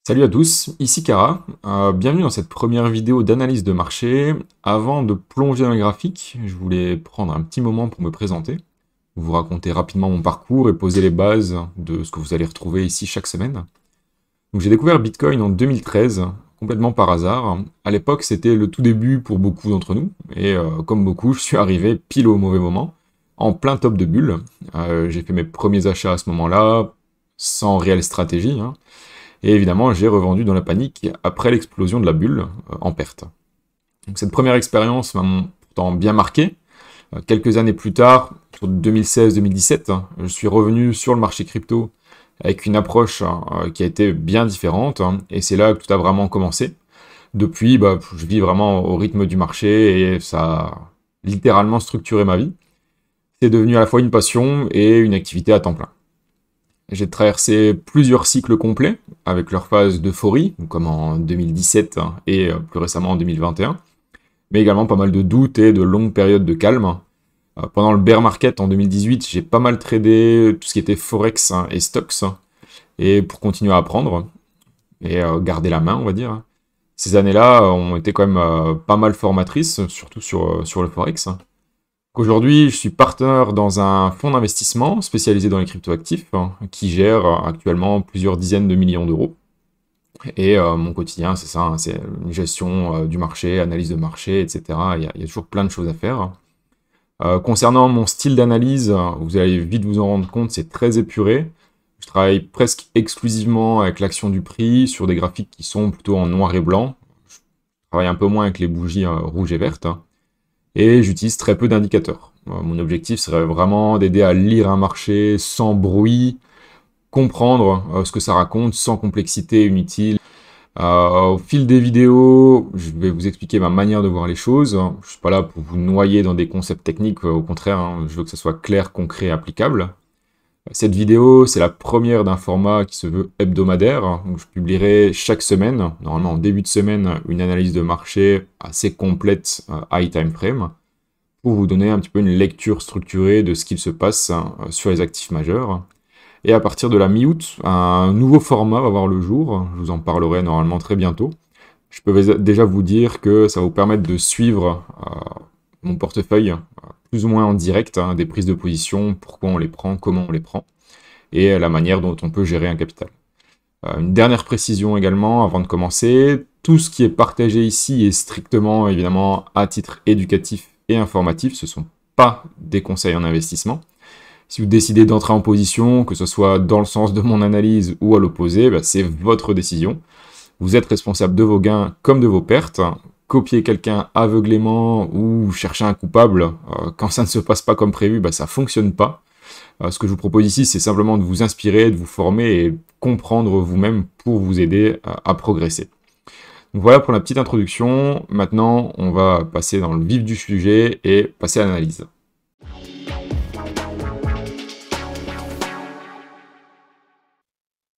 Salut à tous, ici Kara. Bienvenue dans cette première vidéo d'analyse de marché. Avant de plonger dans les graphiques, je voulais prendre un petit moment pour me présenter, vous raconter rapidement mon parcours et poser les bases de ce que vous allez retrouver ici chaque semaine. Donc j'ai découvert Bitcoin en 2013, complètement par hasard. À l'époque, c'était le tout début pour beaucoup d'entre nous, et comme beaucoup, je suis arrivé pile au mauvais moment, en plein top de bulle. J'ai fait mes premiers achats à ce moment-là, sans réelle stratégie, hein. Et évidemment, j'ai revendu dans la panique après l'explosion de la bulle en perte. Donc, cette première expérience m'a pourtant bien marqué. Quelques années plus tard, sur 2016-2017, je suis revenu sur le marché crypto avec une approche qui a été bien différente, et c'est là que tout a vraiment commencé. Depuis, je vis vraiment au rythme du marché et ça a littéralement structuré ma vie. C'est devenu à la fois une passion et une activité à temps plein. J'ai traversé plusieurs cycles complets, avec leur phase d'euphorie, comme en 2017 et plus récemment en 2021, mais également pas mal de doutes et de longues périodes de calme. Pendant le bear market en 2018, j'ai pas mal tradé tout ce qui était forex et stocks, et pour continuer à apprendre et garder la main, on va dire. Ces années-là ont été quand même pas mal formatrices, surtout sur le forex. Aujourd'hui, je suis partenaire dans un fonds d'investissement spécialisé dans les cryptoactifs qui gère actuellement plusieurs dizaines de millions d'euros. Et mon quotidien, c'est ça, hein, c'est une gestion du marché, analyse de marché, etc. Il y a toujours plein de choses à faire. Concernant mon style d'analyse, vous allez vite vous en rendre compte, c'est très épuré. Je travaille presque exclusivement avec l'action du prix sur des graphiques qui sont plutôt en noir et blanc. Je travaille un peu moins avec les bougies rouges et vertes. Et j'utilise très peu d'indicateurs. Mon objectif serait vraiment d'aider à lire un marché sans bruit, comprendre ce que ça raconte sans complexité inutile. Au fil des vidéos, je vais vous expliquer ma manière de voir les choses. Je suis pas là pour vous noyer dans des concepts techniques, au contraire, hein, je veux que ça soit clair, concret et applicable. Cette vidéo, c'est la première d'un format qui se veut hebdomadaire, donc je publierai chaque semaine, normalement en début de semaine, une analyse de marché assez complète, high time frame, pour vous donner un petit peu une lecture structurée de ce qu'il se passe sur les actifs majeurs. Et à partir de la mi-août, un nouveau format va voir le jour, je vous en parlerai normalement très bientôt. Je peux déjà vous dire que ça va vous permettre de suivre mon portefeuille plus ou moins en direct, hein, des prises de position, pourquoi on les prend, comment on les prend, et la manière dont on peut gérer un capital. Une dernière précision également avant de commencer, tout ce qui est partagé ici est strictement évidemment à titre éducatif et informatif, ce ne sont pas des conseils en investissement. Si vous décidez d'entrer en position, que ce soit dans le sens de mon analyse ou à l'opposé, c'est votre décision. Vous êtes responsable de vos gains comme de vos pertes. Copier quelqu'un aveuglément ou chercher un coupable, quand ça ne se passe pas comme prévu, ça fonctionne pas. Ce que je vous propose ici, c'est simplement de vous inspirer, de vous former et comprendre vous-même pour vous aider à progresser. Donc voilà pour la petite introduction. Maintenant, on va passer dans le vif du sujet et passer à l'analyse.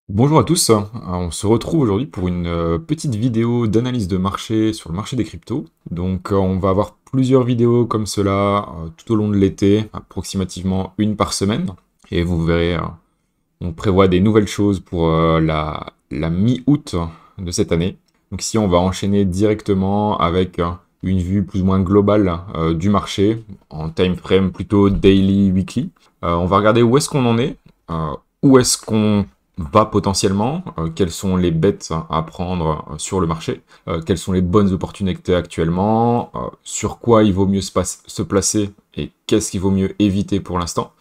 Bonjour à tous, on se retrouve aujourd'hui pour une petite vidéo d'analyse de marché sur le marché des cryptos. Donc on va avoir plusieurs vidéos comme cela tout au long de l'été, approximativement une par semaine. Et vous verrez, on prévoit des nouvelles choses pour la mi-août de cette année. Donc ici on va enchaîner directement avec une vue plus ou moins globale du marché, en time frame plutôt daily, weekly. On va regarder où est-ce qu'on en est, où est-ce qu'on va potentiellement, quelles sont les bêtes à prendre sur le marché, quelles sont les bonnes opportunités actuellement, sur quoi il vaut mieux se placer et qu'est-ce qu'il vaut mieux éviter pour l'instant.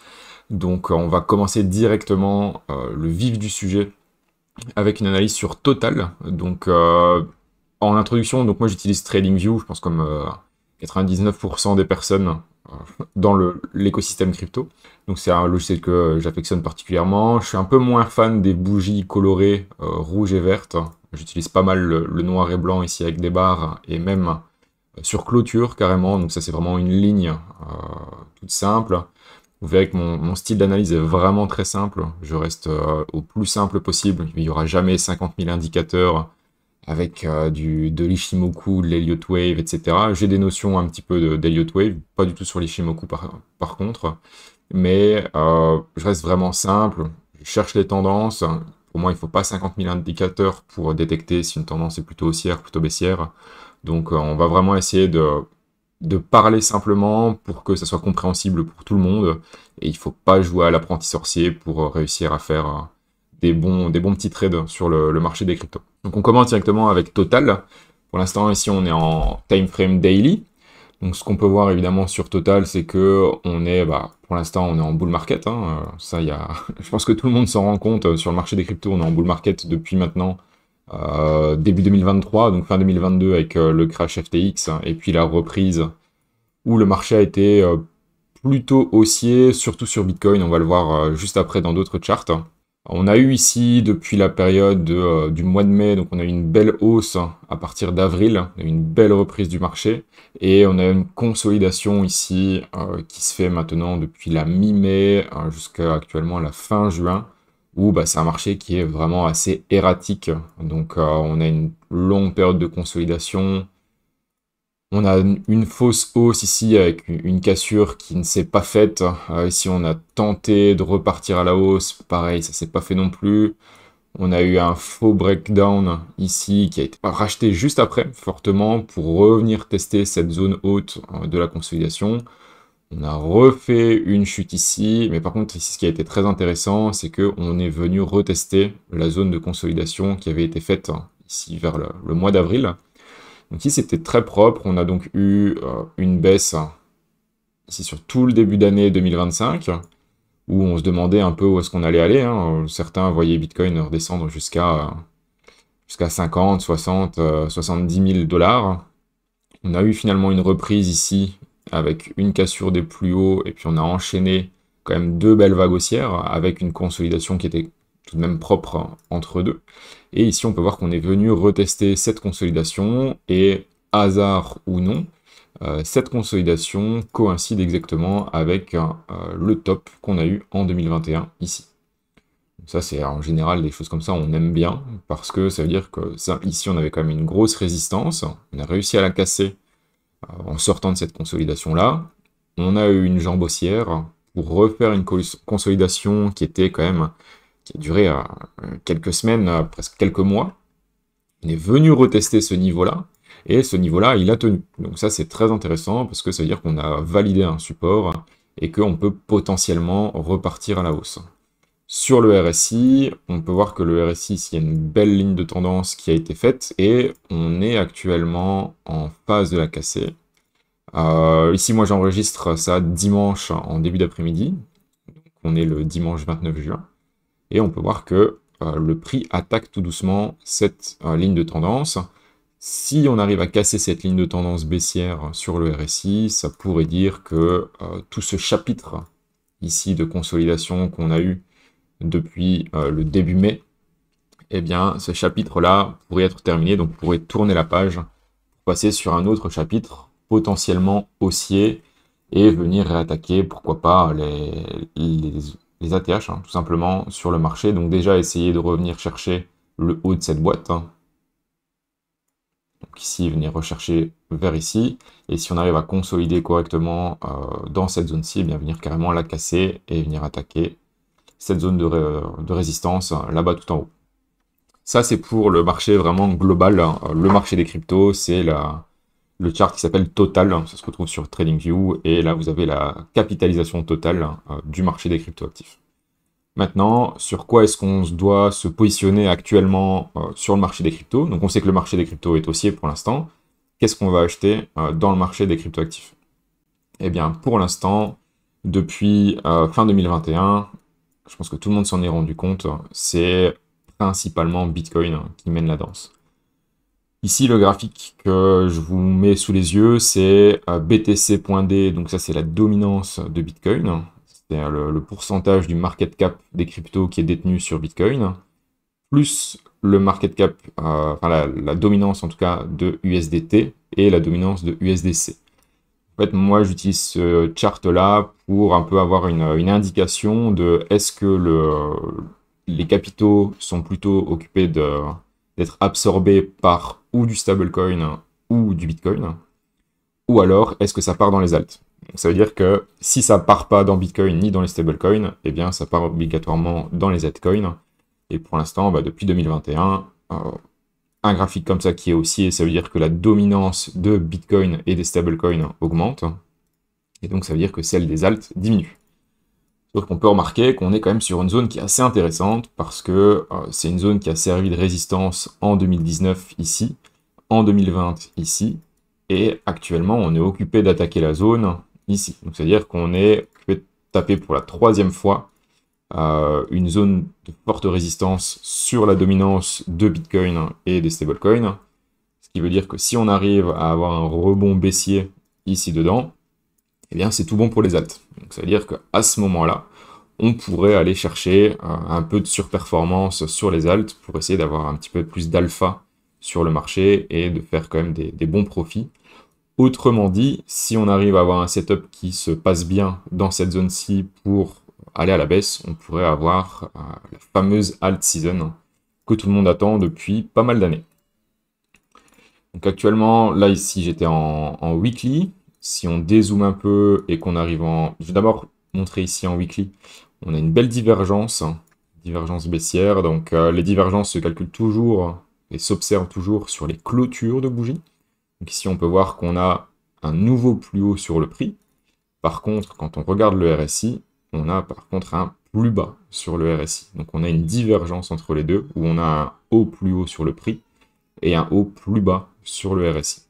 Donc on va commencer directement le vif du sujet avec une analyse sur Total. Donc en introduction, donc moi j'utilise TradingView, je pense comme 99% des personnes dans l'écosystème crypto. Donc c'est un logiciel que j'affectionne particulièrement. Je suis un peu moins fan des bougies colorées rouges et vertes. J'utilise pas mal le noir et blanc ici avec des barres et même sur clôture carrément. Donc ça c'est vraiment une ligne toute simple. Vous verrez que mon style d'analyse est vraiment très simple. Je reste au plus simple possible. Il n'y aura jamais 50 000 indicateurs avec de l'Ishimoku, de l'Elliott Wave, etc. J'ai des notions un petit peu d'Elliott Wave, pas du tout sur l'Ishimoku par contre, mais je reste vraiment simple, je cherche les tendances, Pour moi, il ne faut pas 50 000 indicateurs pour détecter si une tendance est plutôt haussière, plutôt baissière. Donc on va vraiment essayer de parler simplement pour que ça soit compréhensible pour tout le monde. Et il ne faut pas jouer à l'apprenti sorcier pour réussir à faire des bons petits trades sur le marché des cryptos. Donc on commence directement avec Total. Pour l'instant, ici, on est en time frame daily. Donc ce qu'on peut voir évidemment sur Total, c'est que on est, pour l'instant, on est en bull market. Ça, je pense que tout le monde s'en rend compte sur le marché des cryptos. On est en bull market depuis maintenant début 2023, donc fin 2022 avec le crash FTX et puis la reprise où le marché a été plutôt haussier, surtout sur Bitcoin. On va le voir juste après dans d'autres charts. On a eu ici, depuis la période du mois de mai, donc on a eu une belle hausse à partir d'avril, une belle reprise du marché, et on a une consolidation ici qui se fait maintenant depuis la mi-mai jusqu'à actuellement la fin juin, où c'est un marché qui est vraiment assez erratique. Donc on a une longue période de consolidation. On a une fausse hausse ici avec une cassure qui ne s'est pas faite. Ici, on a tenté de repartir à la hausse. Pareil, ça s'est pas fait non plus. On a eu un faux breakdown ici qui a été racheté juste après, fortement, pour revenir tester cette zone haute de la consolidation. On a refait une chute ici, mais par contre, ici, ce qui a été très intéressant, c'est qu'on est venu retester la zone de consolidation qui avait été faite ici vers le mois d'avril. Donc ici, c'était très propre. On a donc eu une baisse ici sur tout le début d'année 2025, où on se demandait un peu où est-ce qu'on allait aller. Certains voyaient Bitcoin redescendre jusqu'à 50, 60, 70 000 dollars. On a eu finalement une reprise ici, avec une cassure des plus hauts, et puis on a enchaîné quand même deux belles vagues haussières, avec une consolidation qui était tout de même propre entre deux. Et ici, on peut voir qu'on est venu retester cette consolidation, et hasard ou non, cette consolidation coïncide exactement avec le top qu'on a eu en 2021 ici. Ça, c'est en général des choses comme ça, on aime bien, parce que ça veut dire que ici, on avait quand même une grosse résistance, on a réussi à la casser en sortant de cette consolidation-là. On a eu une jambe haussière pour refaire une consolidation qui était quand même qui a duré quelques semaines, presque quelques mois. On est venu retester ce niveau-là, et ce niveau-là, il a tenu. Donc ça, c'est très intéressant, parce que ça veut dire qu'on a validé un support, et qu'on peut potentiellement repartir à la hausse. Sur le RSI, on peut voir que le RSI, ici, il y a une belle ligne de tendance qui a été faite, et on est actuellement en phase de la casser. Ici, moi, j'enregistre ça dimanche en début d'après-midi. On est le dimanche 29 juin. Et on peut voir que le prix attaque tout doucement cette ligne de tendance. Si on arrive à casser cette ligne de tendance baissière sur le RSI, ça pourrait dire que tout ce chapitre ici de consolidation qu'on a eu depuis le début mai, eh bien ce chapitre-là pourrait être terminé, donc pourrait tourner la page, passer sur un autre chapitre potentiellement haussier et venir réattaquer, pourquoi pas, les ATH, tout simplement, sur le marché. Donc déjà, essayer de revenir chercher le haut de cette boîte. Donc ici, venir rechercher vers ici. Et si on arrive à consolider correctement dans cette zone-ci, eh bien venir carrément la casser et venir attaquer cette zone de résistance là-bas tout en haut. Ça, c'est pour le marché vraiment global. Le marché des cryptos, c'est le chart qui s'appelle Total, ça se retrouve sur TradingView, et là vous avez la capitalisation totale du marché des cryptoactifs. Maintenant, sur quoi est-ce qu'on doit se positionner actuellement sur le marché des cryptos? Donc on sait que le marché des cryptos est haussier pour l'instant. Qu'est-ce qu'on va acheter dans le marché des cryptoactifs? Eh bien, pour l'instant, depuis fin 2021, je pense que tout le monde s'en est rendu compte, c'est principalement Bitcoin qui mène la danse. Ici, le graphique que je vous mets sous les yeux, c'est BTC.D, donc ça c'est la dominance de Bitcoin, c'est le pourcentage du market cap des cryptos qui est détenu sur Bitcoin, plus le market cap, la dominance en tout cas de USDT et la dominance de USDC. En fait, moi j'utilise ce chart-là pour un peu avoir une indication de est-ce que les capitaux sont plutôt occupés d'être absorbés par ou du stablecoin ou du Bitcoin, ou alors est-ce que ça part dans les alts? Donc, ça veut dire que si ça part pas dans Bitcoin ni dans les stablecoins, eh bien ça part obligatoirement dans les altcoins. Et pour l'instant, depuis 2021, un graphique comme ça qui est haussier, ça veut dire que la dominance de Bitcoin et des stablecoins augmente. Et donc ça veut dire que celle des alts diminue. Sauf qu'on peut remarquer qu'on est quand même sur une zone qui est assez intéressante parce que c'est une zone qui a servi de résistance en 2019 ici, en 2020 ici, et actuellement on est occupé d'attaquer la zone ici. Donc c'est-à-dire qu'on est occupé de taper pour la 3e fois une zone de forte résistance sur la dominance de Bitcoin et des stablecoins, ce qui veut dire que si on arrive à avoir un rebond baissier ici dedans, eh bien c'est tout bon pour les alts. Donc ça veut dire qu'à ce moment-là, on pourrait aller chercher un peu de surperformance sur les alts pour essayer d'avoir un petit peu plus d'alpha sur le marché et de faire quand même des bons profits. Autrement dit, si on arrive à avoir un setup qui se passe bien dans cette zone-ci pour aller à la baisse, on pourrait avoir la fameuse alt season que tout le monde attend depuis pas mal d'années. Donc actuellement, là ici j'étais en weekly. Si on dézoome un peu et qu'on arrive en... Je vais d'abord montrer ici en weekly. On a une belle divergence baissière. Donc les divergences se calculent toujours et s'observent toujours sur les clôtures de bougies. Donc ici on peut voir qu'on a un nouveau plus haut sur le prix. Par contre, quand on regarde le RSI, on a par contre un plus bas sur le RSI. Donc on a une divergence entre les deux, où on a un haut plus haut sur le prix et un haut plus bas sur le RSI.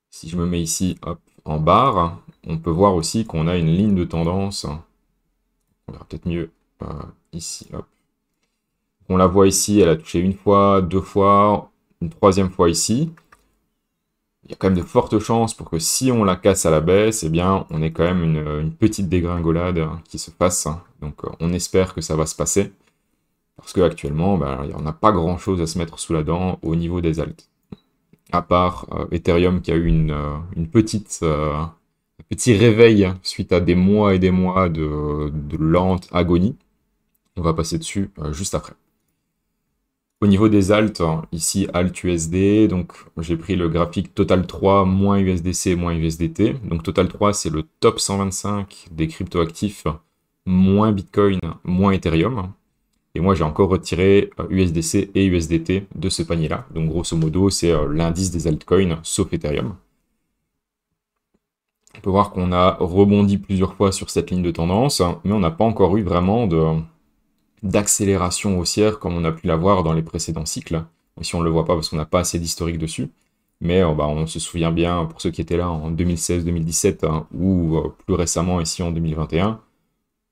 Si je me mets ici hop, en barre, on peut voir aussi qu'on a une ligne de tendance. On verra peut-être mieux ici. Hop. On la voit ici, elle a touché une fois, 2 fois, une 3e fois ici. Il y a quand même de fortes chances pour que si on la casse à la baisse, eh bien, on ait quand même une petite dégringolade qui se passe. Donc on espère que ça va se passer. Parce qu'actuellement, il n'y en a pas grand-chose à se mettre sous la dent au niveau des alts. À part Ethereum qui a eu une petite, un petit réveil suite à des mois et des mois de lente agonie. On va passer dessus juste après. Au niveau des alts, ici alt USD, donc j'ai pris le graphique Total 3 moins USDC moins USDT. Donc Total 3 c'est le top 125 des cryptoactifs moins Bitcoin moins Ethereum. Et moi j'ai encore retiré USDC et USDT de ce panier-là. Donc grosso modo c'est l'indice des altcoins sauf Ethereum. On peut voir qu'on a rebondi plusieurs fois sur cette ligne de tendance, mais on n'a pas encore eu vraiment d'accélération haussière comme on a pu l'avoir dans les précédents cycles. Ici on ne le voit pas parce qu'on n'a pas assez d'historique dessus, mais on se souvient bien, pour ceux qui étaient là en 2016-2017, ou plus récemment ici en 2021,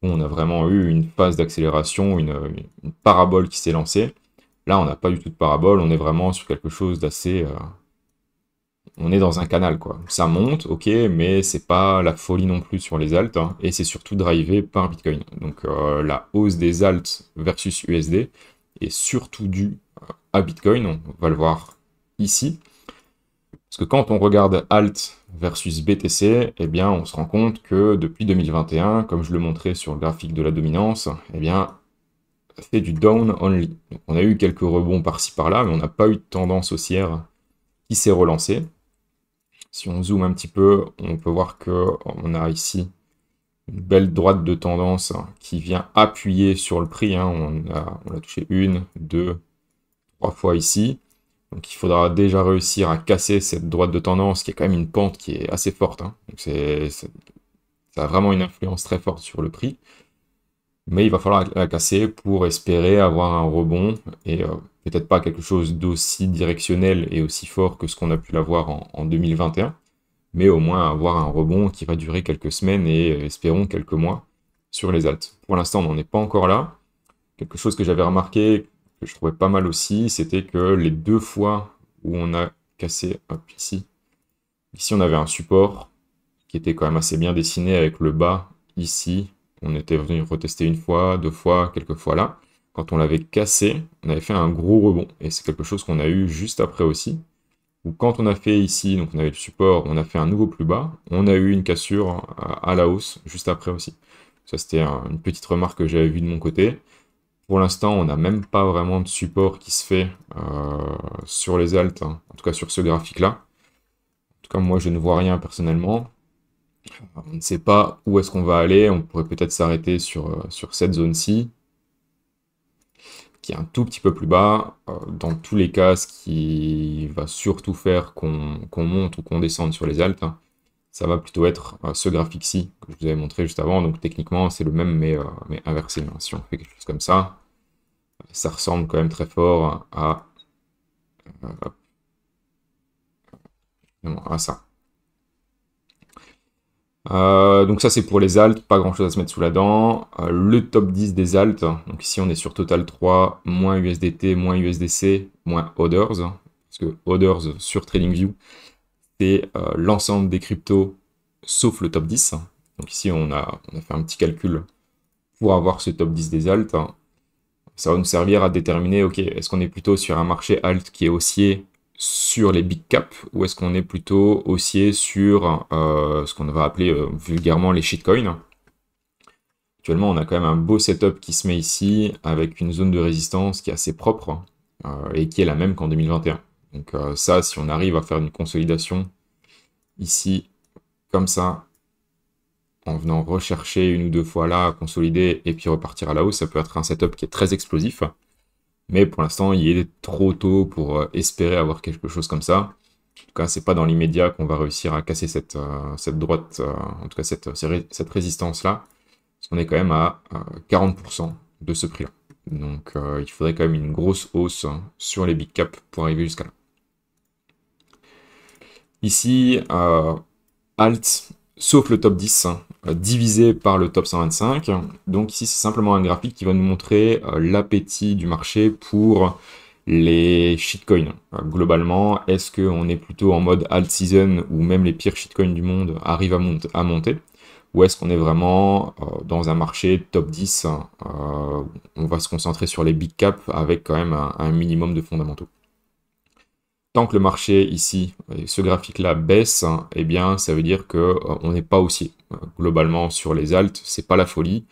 où on a vraiment eu une phase d'accélération, une parabole qui s'est lancée. Là on n'a pas du tout de parabole, on est vraiment sur quelque chose d'assez... on est dans un canal, quoi. Ça monte, ok, mais c'est pas la folie non plus sur les alts, et c'est surtout drivé par Bitcoin. Donc la hausse des alts versus USD est surtout due à Bitcoin, on va le voir ici. Parce que quand on regarde alt versus BTC, eh bien on se rend compte que depuis 2021, comme je le montrais sur le graphique de la dominance, eh bien c'est du down only. Donc, on a eu quelques rebonds par-ci par-là, mais on n'a pas eu de tendance haussière qui s'est relancée. Si on zoome un petit peu, on peut voir qu'on a ici une belle droite de tendance qui vient appuyer sur le prix. On l'a touché 1, 2, 3 fois ici. Donc il faudra déjà réussir à casser cette droite de tendance qui est quand même une pente qui est assez forte. Donc ça a vraiment une influence très forte sur le prix. Mais il va falloir la casser pour espérer avoir un rebond et peut-être pas quelque chose d'aussi directionnel et aussi fort que ce qu'on a pu l'avoir en 2021, mais au moins avoir un rebond qui va durer quelques semaines et espérons quelques mois sur les alts. Pour l'instant, on n'en est pas encore là. Quelque chose que j'avais remarqué, que je trouvais pas mal aussi, c'était que les 2 fois où on a cassé, hop, ici on avait un support qui était quand même assez bien dessiné avec le bas ici. On était venu retester 1 fois, 2 fois, quelques fois là. Quand on l'avait cassé, on avait fait un gros rebond. Et c'est quelque chose qu'on a eu juste après aussi. Ou quand on a fait ici, donc on avait le support, on a fait un nouveau plus bas, on a eu une cassure à la hausse juste après aussi. Ça c'était une petite remarque que j'avais vue de mon côté. Pour l'instant, on n'a même pas vraiment de support qui se fait sur les alts, en tout cas sur ce graphique-là. En tout cas, moi je ne vois rien personnellement. On ne sait pas où est-ce qu'on va aller, on pourrait peut-être s'arrêter sur cette zone-ci. qui est un tout petit peu plus bas. Dans tous les cas, ce qui va surtout faire qu'on monte ou qu'on descende sur les altes, ça va plutôt être ce graphique-ci que je vous avais montré juste avant. Donc techniquement, c'est le même, mais inversé. Si on fait quelque chose comme ça ressemble quand même très fort à ça. Donc ça c'est pour les alts, pas grand chose à se mettre sous la dent. Le top 10 des alts, donc ici on est sur Total 3, moins USDT, moins USDC, moins Others, parce que Others sur TradingView, c'est l'ensemble des cryptos sauf le top 10. Donc ici on a fait un petit calcul pour avoir ce top 10 des alts. Ça va nous servir à déterminer, ok, est-ce qu'on est plutôt sur un marché alt qui est haussier sur les big caps, ou est-ce qu'on est plutôt haussier sur ce qu'on va appeler vulgairement les shitcoins. Actuellement, on a quand même un beau setup qui se met ici, avec une zone de résistance qui est assez propre, et qui est la même qu'en 2021. Donc ça, si on arrive à faire une consolidation ici, comme ça, en venant rechercher une ou deux fois là, consolider, et puis repartir à la hausse, ça peut être un setup qui est très explosif. Mais pour l'instant, il est trop tôt pour espérer avoir quelque chose comme ça. En tout cas, c'est pas dans l'immédiat qu'on va réussir à casser cette droite, en tout cas cette résistance-là. Parce qu'on est quand même à 40% de ce prix-là. Donc il faudrait quand même une grosse hausse sur les big caps pour arriver jusqu'à là. Ici, alt, sauf le top 10, divisé par le top 125. Donc ici, c'est simplement un graphique qui va nous montrer l'appétit du marché pour les shitcoins. Globalement, est-ce qu'on est plutôt en mode alt season où même les pires shitcoins du monde arrivent à monter, ou est-ce qu'on est vraiment dans un marché top 10 on va se concentrer sur les big caps avec quand même un minimum de fondamentaux. Tant que le marché ici, ce graphique-là baisse, eh bien ça veut dire qu'on n'est pas haussier. Globalement sur les alts, c'est pas la folie.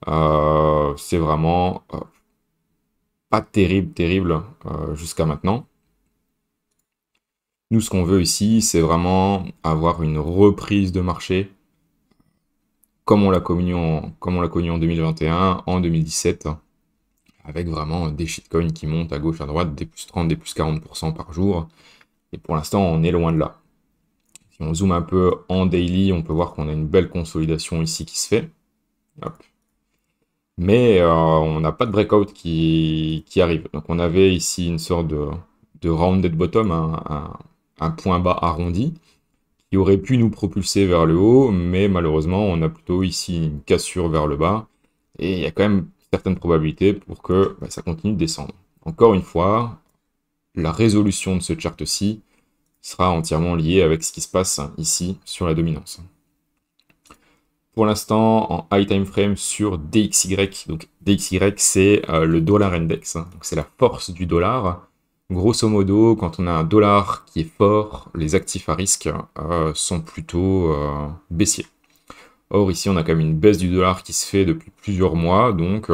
C'est vraiment pas terrible jusqu'à maintenant. Nous, ce qu'on veut ici, c'est vraiment avoir une reprise de marché comme on l'a connu en 2021, en 2017, avec vraiment des shitcoins qui montent à gauche, à droite, des plus 30, des plus 40% par jour. Et pour l'instant, on est loin de là. Si on zoome un peu en daily, on peut voir qu'on a une belle consolidation ici qui se fait. Hop. Mais on n'a pas de breakout qui arrive. Donc on avait ici une sorte de rounded bottom, un point bas arrondi, qui aurait pu nous propulser vers le haut, mais malheureusement on a plutôt ici une cassure vers le bas, et il y a quand même certaines probabilités pour que ça continue de descendre. Encore une fois, la résolution de ce chart-ci sera entièrement liée avec ce qui se passe ici sur la dominance. Pour l'instant, en high time frame sur DXY, donc DXY c'est le dollar index, donc c'est la force du dollar. Grosso modo, quand on a un dollar qui est fort, les actifs à risque sont plutôt baissiers. Or ici, on a quand même une baisse du dollar qui se fait depuis plusieurs mois, donc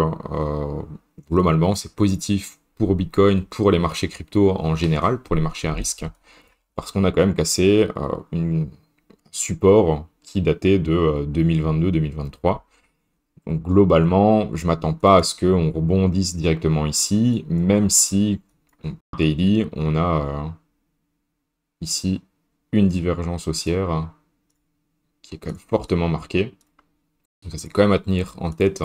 globalement, c'est positif pour Bitcoin, pour les marchés crypto en général, pour les marchés à risque, parce qu'on a quand même cassé un support qui datait de 2022-2023. Donc globalement, je ne m'attends pas à ce qu'on rebondisse directement ici, même si daily, on a ici une divergence haussière qui est quand même fortement marquée. Donc ça c'est quand même à tenir en tête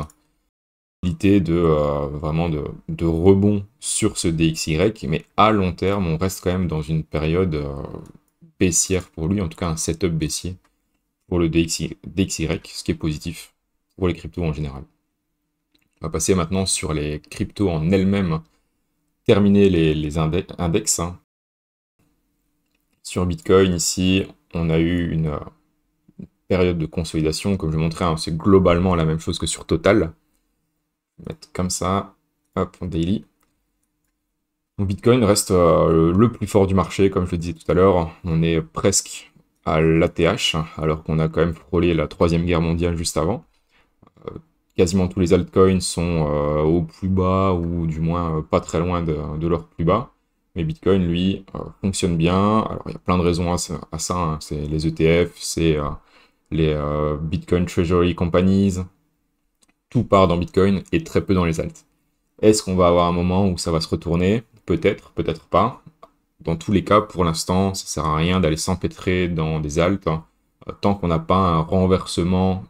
l'idée de vraiment de rebond sur ce DXY, mais à long terme, on reste quand même dans une période baissière pour lui, en tout cas un setup baissier pour le DXY, ce qui est positif pour les cryptos en général. On va passer maintenant sur les cryptos en elles-mêmes, terminer les index. Sur Bitcoin, ici, on a eu une période de consolidation, comme je montrais, c'est globalement la même chose que sur Total. Je vais mettre comme ça, hop, en daily. Donc Bitcoin reste le plus fort du marché, comme je le disais tout à l'heure. On est presque à l'ATH, alors qu'on a quand même frôlé la 3e guerre mondiale juste avant. Quasiment tous les altcoins sont au plus bas, ou du moins pas très loin de leur plus bas. Mais Bitcoin, lui, fonctionne bien. Alors, il y a plein de raisons à ça. Hein. C'est les ETF, c'est les Bitcoin Treasury Companies. Tout part dans Bitcoin et très peu dans les alts. Est-ce qu'on va avoir un moment où ça va se retourner? Peut-être, peut-être pas. Dans tous les cas, pour l'instant, ça sert à rien d'aller s'empêtrer dans des altes, hein, tant qu'on n'a pas un renversement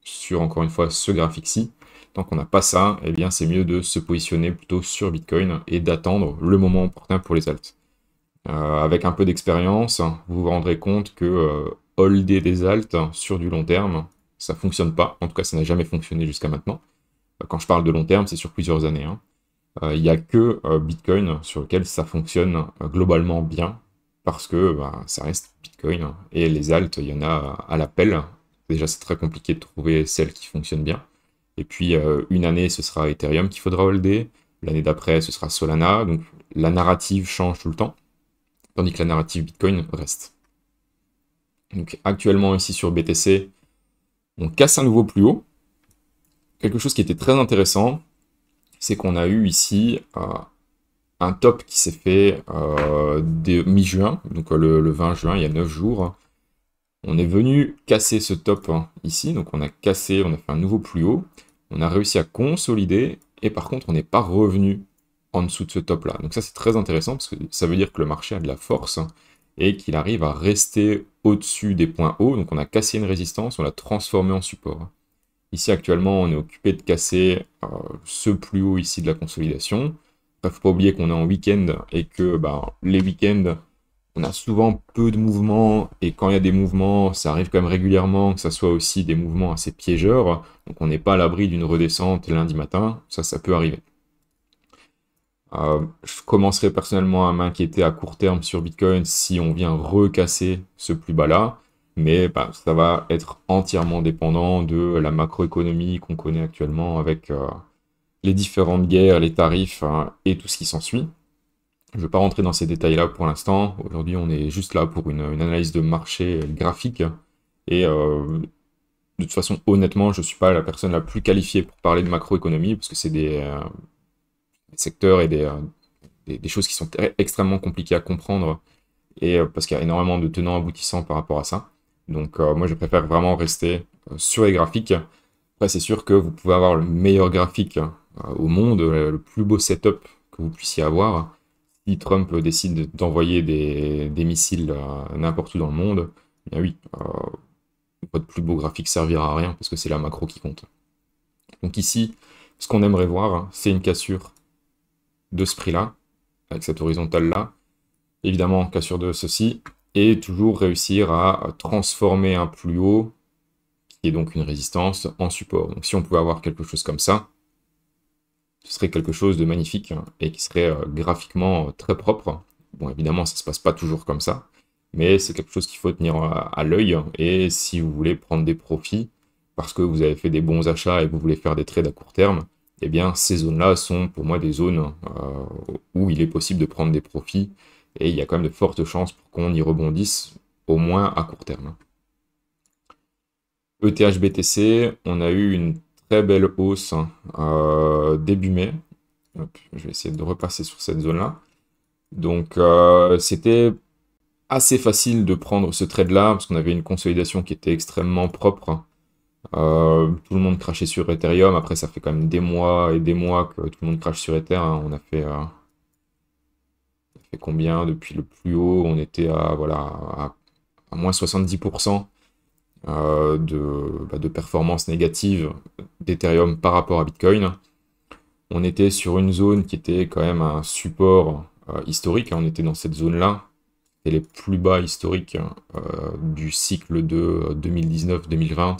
sur, encore une fois, ce graphique-ci. Tant qu'on n'a pas ça, eh bien, c'est mieux de se positionner plutôt sur Bitcoin et d'attendre le moment opportun pour les altes. Avec un peu d'expérience, vous vous rendrez compte que holder des altes sur du long terme, ça fonctionne pas. En tout cas, ça n'a jamais fonctionné jusqu'à maintenant. Quand je parle de long terme, c'est sur plusieurs années, hein. Il n'y a que Bitcoin sur lequel ça fonctionne globalement bien, parce que bah, ça reste Bitcoin, et les altes, il y en a à l'appel. Déjà, c'est très compliqué de trouver celles qui fonctionnent bien. Et puis, une année, ce sera Ethereum qu'il faudra holder. L'année d'après, ce sera Solana. Donc, la narrative change tout le temps, tandis que la narrative Bitcoin reste. Donc, actuellement, ici sur BTC, on casse un nouveau plus haut. Quelque chose qui était très intéressant, c'est qu'on a eu ici un top qui s'est fait mi-juin, donc le 20 juin, il y a 9 jours. On est venu casser ce top ici, donc on a cassé, on a fait un nouveau plus haut. On a réussi à consolider, et par contre, on n'est pas revenu en dessous de ce top-là. Donc ça, c'est très intéressant, parce que ça veut dire que le marché a de la force, et qu'il arrive à rester au-dessus des points hauts. Donc on a cassé une résistance, on l'a transformé en support. Ici, actuellement, on est occupé de casser ce plus haut ici de la consolidation. Il ne faut pas oublier qu'on est en week-end et que les week-ends, on a souvent peu de mouvements. Et quand il y a des mouvements, ça arrive quand même régulièrement que ça soit aussi des mouvements assez piégeurs. Donc on n'est pas à l'abri d'une redescente lundi matin. Ça peut arriver. Je commencerai personnellement à m'inquiéter à court terme sur Bitcoin si on vient recasser ce plus bas là, mais ça va être entièrement dépendant de la macroéconomie qu'on connaît actuellement avec les différentes guerres, les tarifs hein, et tout ce qui s'ensuit. Je ne vais pas rentrer dans ces détails-là pour l'instant. Aujourd'hui, on est juste là pour une analyse de marché graphique. Et de toute façon, honnêtement, je ne suis pas la personne la plus qualifiée pour parler de macroéconomie, parce que c'est des secteurs et des choses qui sont extrêmement compliquées à comprendre, et parce qu'il y a énormément de tenants aboutissants par rapport à ça. Donc moi, je préfère vraiment rester sur les graphiques. Après, c'est sûr que vous pouvez avoir le meilleur graphique au monde, le plus beau setup que vous puissiez avoir. Si Trump décide d'envoyer des missiles n'importe où dans le monde, bien oui, votre plus beau graphique servira à rien, parce que c'est la macro qui compte. Donc ici, ce qu'on aimerait voir, c'est une cassure de ce prix-là, avec cette horizontale-là, évidemment cassure de ceci, et toujours réussir à transformer un plus haut, qui est donc une résistance, en support. Donc si on pouvait avoir quelque chose comme ça, ce serait quelque chose de magnifique, hein, et qui serait graphiquement très propre. Bon, évidemment, ça ne se passe pas toujours comme ça, mais c'est quelque chose qu'il faut tenir à l'œil, et si vous voulez prendre des profits, parce que vous avez fait des bons achats et que vous voulez faire des trades à court terme, eh bien, ces zones-là sont pour moi des zones où il est possible de prendre des profits, et il y a quand même de fortes chances pour qu'on y rebondisse, au moins à court terme. ETH-BTC, on a eu une très belle hausse début mai. Hop, je vais essayer de repasser sur cette zone-là. Donc, c'était assez facile de prendre ce trade-là, parce qu'on avait une consolidation qui était extrêmement propre. Tout le monde crachait sur Ethereum. Après, ça fait quand même des mois et des mois que tout le monde crache sur Ether, hein. On a fait combien depuis le plus haut? On était à moins 70% de performance négative d'Ethereum par rapport à Bitcoin. On était sur une zone qui était quand même un support historique, hein. On était dans cette zone-là. Et les plus bas historiques du cycle de 2019-2020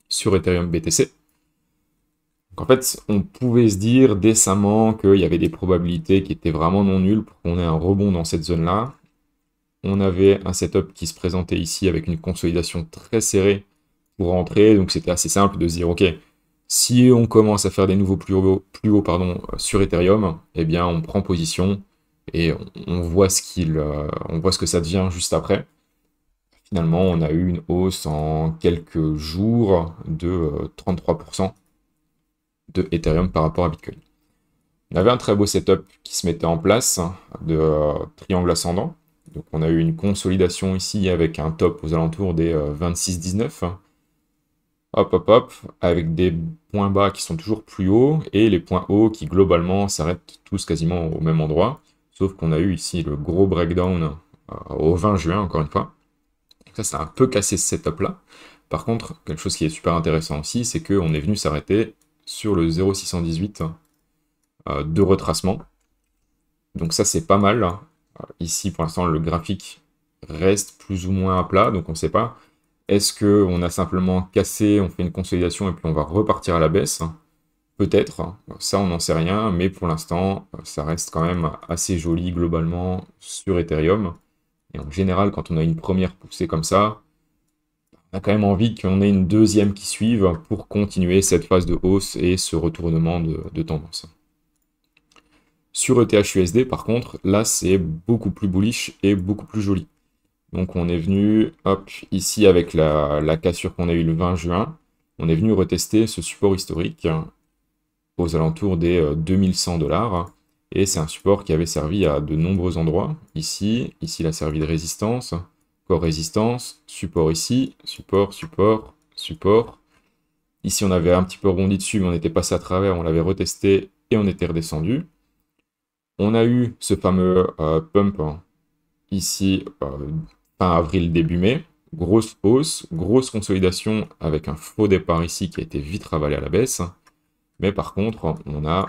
sur Ethereum BTC. Donc en fait, on pouvait se dire décemment qu'il y avait des probabilités qui étaient vraiment non nulles pour qu'on ait un rebond dans cette zone-là. On avait un setup qui se présentait ici avec une consolidation très serrée pour rentrer, donc c'était assez simple de se dire, ok, si on commence à faire des nouveaux plus hauts sur Ethereum, eh bien on prend position et on voit on voit ce que ça devient juste après. Finalement, on a eu une hausse en quelques jours de 33% de Ethereum par rapport à Bitcoin. On avait un très beau setup qui se mettait en place de triangle ascendant. Donc on a eu une consolidation ici avec un top aux alentours des 26-19. hop, hop, hop, avec des points bas qui sont toujours plus hauts, et les points hauts qui, globalement, s'arrêtent tous quasiment au même endroit, sauf qu'on a eu ici le gros breakdown au 20 juin, encore une fois. Donc ça a un peu cassé ce setup-là. Par contre, quelque chose qui est super intéressant aussi, c'est qu'on est venu s'arrêter sur le 0,618 de retracement. Donc ça, c'est pas mal. Ici, pour l'instant, le graphique reste plus ou moins à plat, donc on ne sait pas. Est-ce qu'on a simplement cassé, on fait une consolidation et puis on va repartir à la baisse? Peut-être, ça on n'en sait rien, mais pour l'instant, ça reste quand même assez joli globalement sur Ethereum. Et en général, quand on a une première poussée comme ça, on a quand même envie qu'on ait une deuxième qui suive pour continuer cette phase de hausse et ce retournement de tendance. Sur ETHUSD, par contre, là c'est beaucoup plus bullish et beaucoup plus joli. Donc on est venu, hop, ici avec la cassure qu'on a eue le 20 juin, on est venu retester ce support historique aux alentours des 2100 $. Et c'est un support qui avait servi à de nombreux endroits. Ici il a servi de résistance, encore résistance, support ici, support, support, support. Ici on avait un petit peu rebondi dessus, mais on était passé à travers, on l'avait retesté et on était redescendu. On a eu ce fameux pump ici, fin avril, début mai. Grosse hausse, grosse consolidation avec un faux départ ici qui a été vite ravalé à la baisse. Mais par contre, on a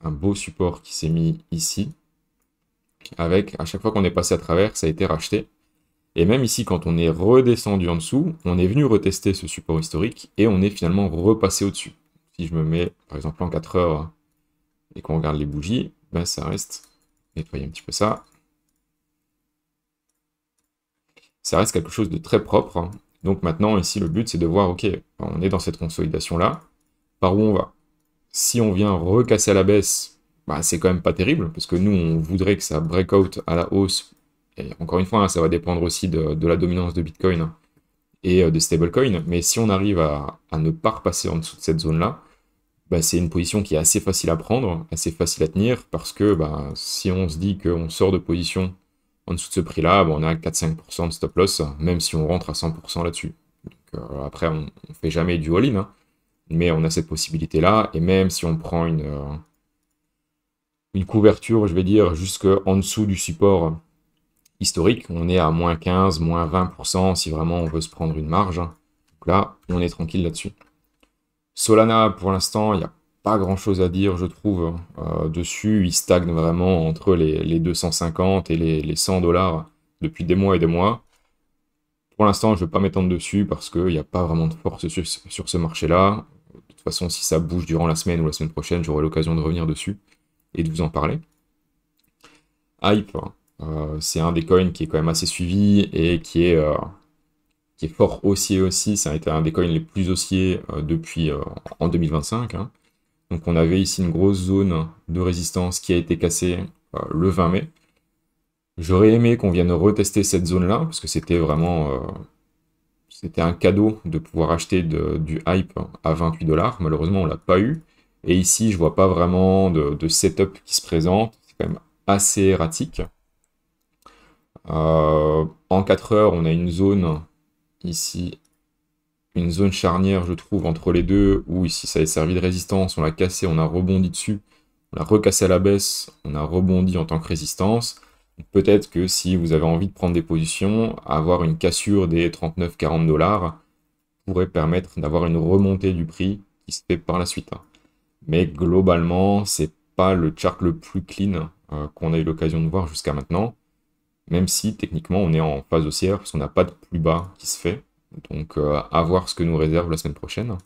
un beau support qui s'est mis ici. Avec, à chaque fois qu'on est passé à travers, ça a été racheté. Et même ici, quand on est redescendu en dessous, on est venu retester ce support historique et on est finalement repassé au-dessus. Si je me mets, par exemple, en 4 heures et qu'on regarde les bougies, ben ça reste, nettoyer un petit peu ça, ça reste quelque chose de très propre. Donc maintenant, ici, le but, c'est de voir, ok, on est dans cette consolidation-là, par où on va? Si on vient recasser à la baisse, bah, c'est quand même pas terrible, parce que nous, on voudrait que ça break out à la hausse. Et encore une fois, hein, ça va dépendre aussi de la dominance de Bitcoin et des stablecoins, mais si on arrive à ne pas repasser en dessous de cette zone-là, bah, c'est une position qui est assez facile à prendre, assez facile à tenir, parce que bah, si on se dit qu'on sort de position en dessous de ce prix-là, bah, on a 4-5% de stop loss, même si on rentre à 100% là-dessus. Après, on ne fait jamais du all-in, hein, mais on a cette possibilité-là, et même si on prend une couverture, je vais dire, jusqu'en dessous du support historique, on est à moins 15, moins 20% si vraiment on veut se prendre une marge. Donc là, on est tranquille là-dessus. Solana, pour l'instant, il n'y a pas grand-chose à dire, je trouve, dessus. Il stagne vraiment entre les 250 et les 100 $ depuis des mois et des mois. Pour l'instant, je ne vais pas m'étendre dessus parce qu'il n'y a pas vraiment de force sur ce marché-là. De toute façon, si ça bouge durant la semaine ou la semaine prochaine, j'aurai l'occasion de revenir dessus et de vous en parler. Hype, c'est un des coins qui est quand même assez suivi et qui est fort haussier aussi. Ça a été un des coins les plus haussiers depuis en 2025. Hein. Donc on avait ici une grosse zone de résistance qui a été cassée le 20 mai. J'aurais aimé qu'on vienne retester cette zone-là, parce que c'était vraiment c'était un cadeau de pouvoir acheter du hype à 28 $. Malheureusement, on l'a pas eu. Et ici, je vois pas vraiment de setup qui se présente. C'est quand même assez erratique. En 4 heures, on a une zone ici, une zone charnière, je trouve, entre les deux, où ici ça a servi de résistance, on l'a cassé, on a rebondi dessus, on l'a recassé à la baisse, on a rebondi en tant que résistance. Peut-être que si vous avez envie de prendre des positions, avoir une cassure des 39-40 $ pourrait permettre d'avoir une remontée du prix qui se fait par la suite. Mais globalement, c'est pas le chart le plus clean qu'on a eu l'occasion de voir jusqu'à maintenant, même si techniquement on est en phase haussière parce qu'on n'a pas de plus bas qui se fait. Donc à voir ce que nous réserve la semaine prochaine.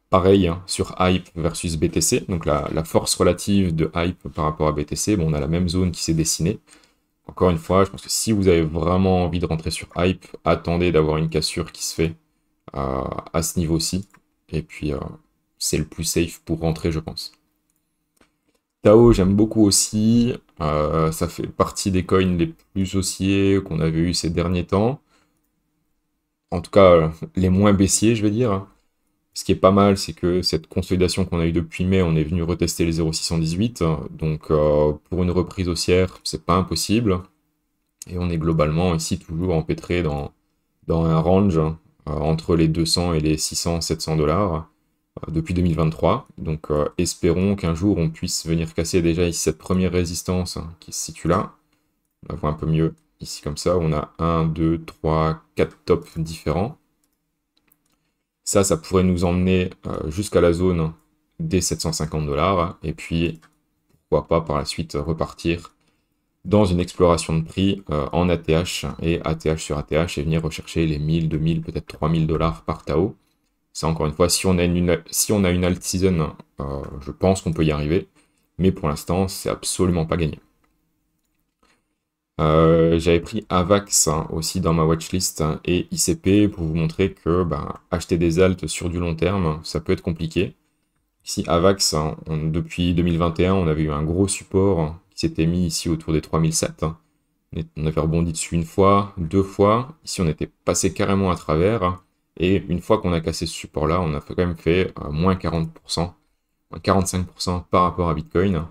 Pareil hein, sur Hype versus BTC, donc la force relative de Hype par rapport à BTC, bon, on a la même zone qui s'est dessinée. Encore une fois, je pense que si vous avez vraiment envie de rentrer sur Hype, attendez d'avoir une cassure qui se fait à ce niveau-ci. Et puis c'est le plus safe pour rentrer, je pense. Tao, j'aime beaucoup aussi. Ça fait partie des coins les plus haussiers qu'on avait eu ces derniers temps. En tout cas, les moins baissiers, je vais dire. Ce qui est pas mal, c'est que cette consolidation qu'on a eue depuis mai, on est venu retester les 0,618. Donc, pour une reprise haussière, c'est pas impossible. Et on est globalement ici toujours empêtré dans un range entre les 200 et les 600, 700 dollars depuis 2023. Donc espérons qu'un jour on puisse venir casser déjà ici cette première résistance qui se situe là. On la voit un peu mieux ici comme ça. On a 1, 2, 3, 4 tops différents. Ça pourrait nous emmener jusqu'à la zone des 750 dollars. Et puis, pourquoi pas par la suite repartir dans une exploration de prix en ATH et ATH sur ATH et venir rechercher les 1000, 2000, peut-être 3000 dollars par Tao. Ça, encore une fois, si on a une alt season, je pense qu'on peut y arriver. Mais pour l'instant, c'est absolument pas gagné. J'avais pris AVAX aussi dans ma watchlist et ICP pour vous montrer que acheter des alts sur du long terme, ça peut être compliqué. Ici, AVAX, depuis 2021, on avait eu un gros support qui s'était mis ici autour des 3007. On avait rebondi dessus une fois, deux fois. Ici, on était passé carrément à travers. Et une fois qu'on a cassé ce support-là, on a quand même fait moins 40%, moins 45% par rapport à Bitcoin.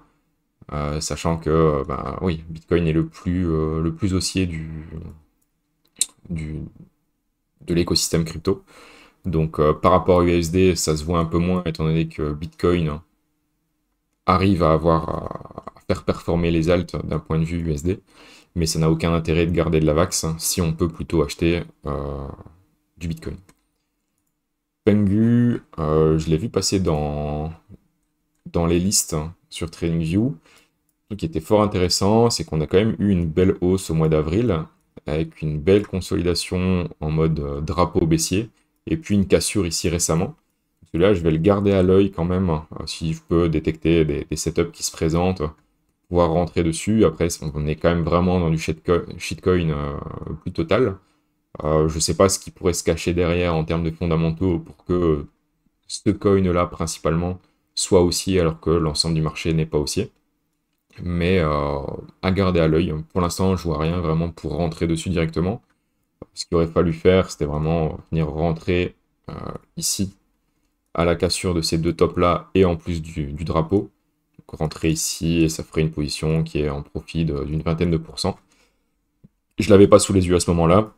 Sachant que oui, Bitcoin est le plus haussier de l'écosystème crypto. Donc par rapport à USD, ça se voit un peu moins étant donné que Bitcoin arrive à faire performer les alts d'un point de vue USD, mais ça n'a aucun intérêt de garder de la VAX si on peut plutôt acheter du Bitcoin. Pengu, je l'ai vu passer dans les listes sur TradingView. Ce qui était fort intéressant, c'est qu'on a quand même eu une belle hausse au mois d'avril, avec une belle consolidation en mode drapeau baissier, et puis une cassure ici récemment. Parce que là, je vais le garder à l'œil quand même, si je peux détecter des setups qui se présentent, pouvoir rentrer dessus. Après, on est quand même vraiment dans du shitcoin plus total. Je ne sais pas ce qui pourrait se cacher derrière en termes de fondamentaux pour que ce coin-là, principalement, soit haussier alors que l'ensemble du marché n'est pas haussier. Mais à garder à l'œil. Pour l'instant, je vois rien vraiment pour rentrer dessus directement. Ce qu'il aurait fallu faire, c'était vraiment venir rentrer ici, à la cassure de ces deux tops-là, et en plus du drapeau. Donc rentrer ici, et ça ferait une position qui est en profit d'une vingtaine de pourcents. Je l'avais pas sous les yeux à ce moment-là.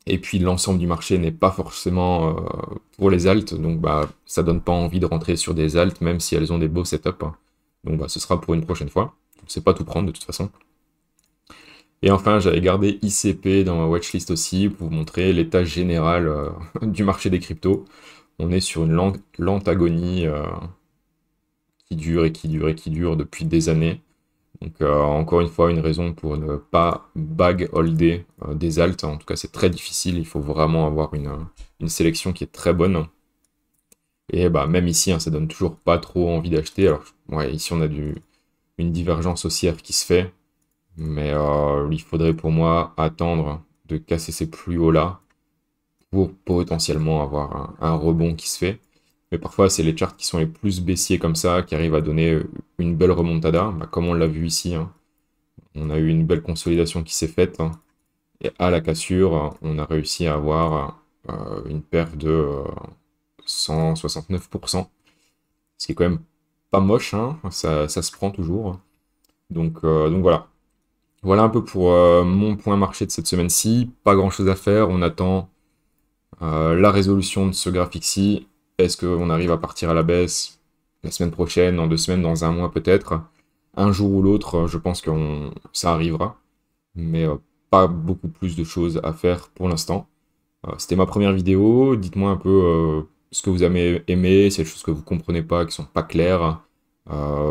Et puis l'ensemble du marché n'est pas forcément pour les alts, donc ça donne pas envie de rentrer sur des alts, même si elles ont des beaux setups. Donc ce sera pour une prochaine fois. On ne sait pas tout prendre de toute façon. Et enfin, j'avais gardé ICP dans ma watchlist aussi pour vous montrer l'état général du marché des cryptos. On est sur une lente agonie qui dure et qui dure et qui dure depuis des années. Donc encore une fois, une raison pour ne pas bag holder des alts. En tout cas, c'est très difficile. Il faut vraiment avoir une sélection qui est très bonne. Et même ici, ça donne toujours pas trop envie d'acheter. Alors ouais, ici on a une divergence haussière qui se fait, mais il faudrait pour moi attendre de casser ces plus hauts là pour potentiellement avoir un rebond qui se fait. Mais parfois c'est les charts qui sont les plus baissiers comme ça qui arrivent à donner une belle remontada, comme on l'a vu ici. On a eu une belle consolidation qui s'est faite, et à la cassure on a réussi à avoir une perte de 169%, ce qui est quand même pas moche, ça se prend toujours. Donc voilà. Voilà un peu pour mon point marché de cette semaine-ci. Pas grand-chose à faire. On attend la résolution de ce graphique-ci. Est-ce qu'on arrive à partir à la baisse la semaine prochaine, dans 2 semaines, dans un mois peut-être? Un jour ou l'autre, je pense que ça arrivera. Mais pas beaucoup plus de choses à faire pour l'instant. C'était ma première vidéo. Dites-moi un peu ce que vous avez aimé, ces choses que vous comprenez pas, qui sont pas claires.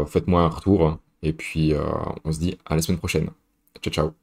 Faites-moi un retour. Et puis, on se dit à la semaine prochaine. Ciao, ciao.